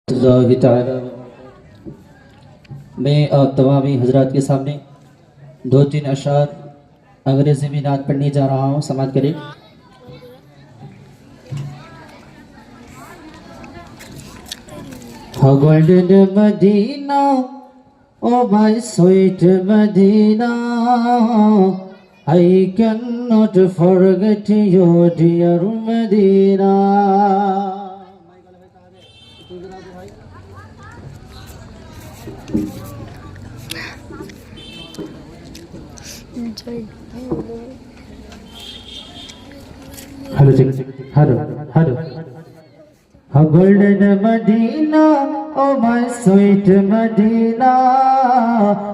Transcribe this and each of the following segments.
अल्लाह ताला मैं और तमामी हजरात के सामने 2-3 अशार अंग्रेजी में नात पढ़ने जा रहा हूँ, समात करें। Golden Medina, oh my sweet Medina, I cannot forget you, dear Medina. Hello, hello. A golden Medina, oh my sweet Medina,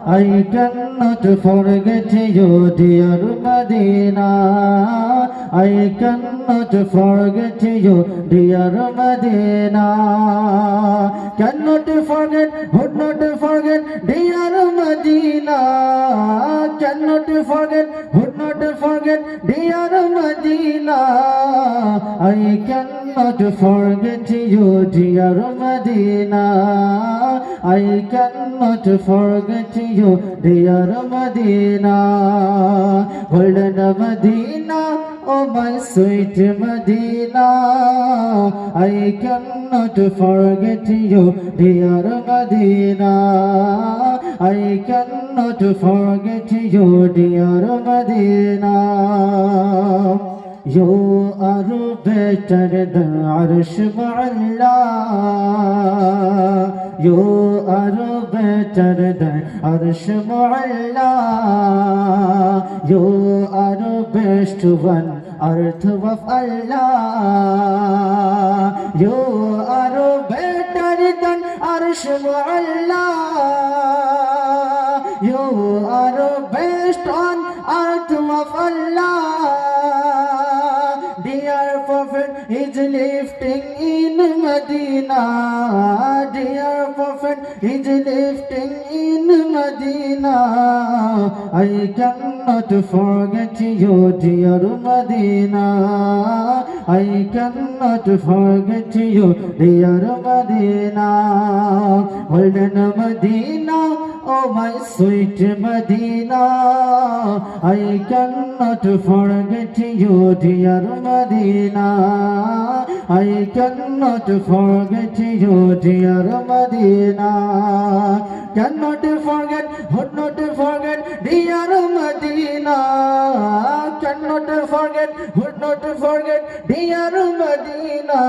I cannot forget you, dear Medina. I cannot forget you, dear Medina. Cannot forget, would not forget, dear Medina. Cannot forget, would not forget, dear Medina. I cannot forget you, dear Medina. I cannot forget you, dear Medina. Golden Medina, oh my sweet Medina, I cannot forget you, dear Medina. I cannot forget you, dear Medina. You are better than Arsh Mu'alla. You are better than Arsh Mu'alla. You are best one, earth of Allah. You are better than Arsh Mu'alla. You are best on earth of Allah. Dear Prophet is lifting in Medina. Dear Prophet is lifting in Medina. I cannot forget you, dear Medina. I cannot forget you, dear Medina. Golden Medina, oh my sweet Medina, I cannot forget you, dear Medina. I cannot forget you, dear Medina. Cannot forget, would not forget, dear Medina. Cannot forget, would not forget, dear Medina.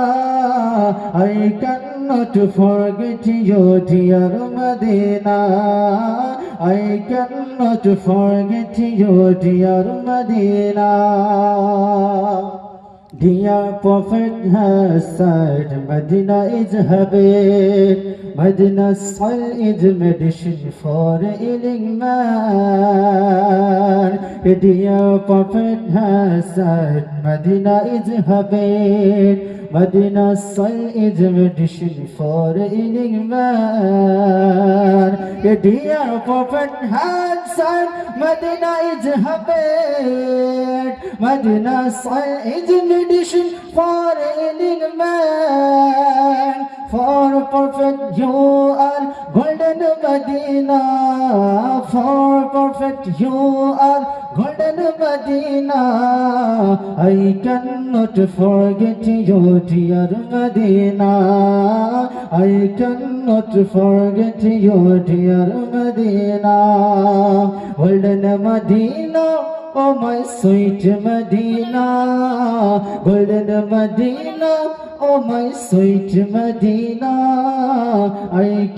I cannot forget you, dear Medina. I cannot forget you, dear Medina. Dear Prophet has said, Medina is heaven, Medina's soil is medicine for ailing man. Dear Prophet has said, Medina is heaven, Medina's soil is medicine for ailing man. Dear Prophet has said, Medina is heaven, Medina's soil is medicine for ailing man. For Prophet you are golden Medina. For Prophet you are golden Medina. I cannot forget you, dear Medina. I cannot forget you, dear Medina. Golden Medina, oh my sweet Medina. Golden Medina, oh my sweet Medina. I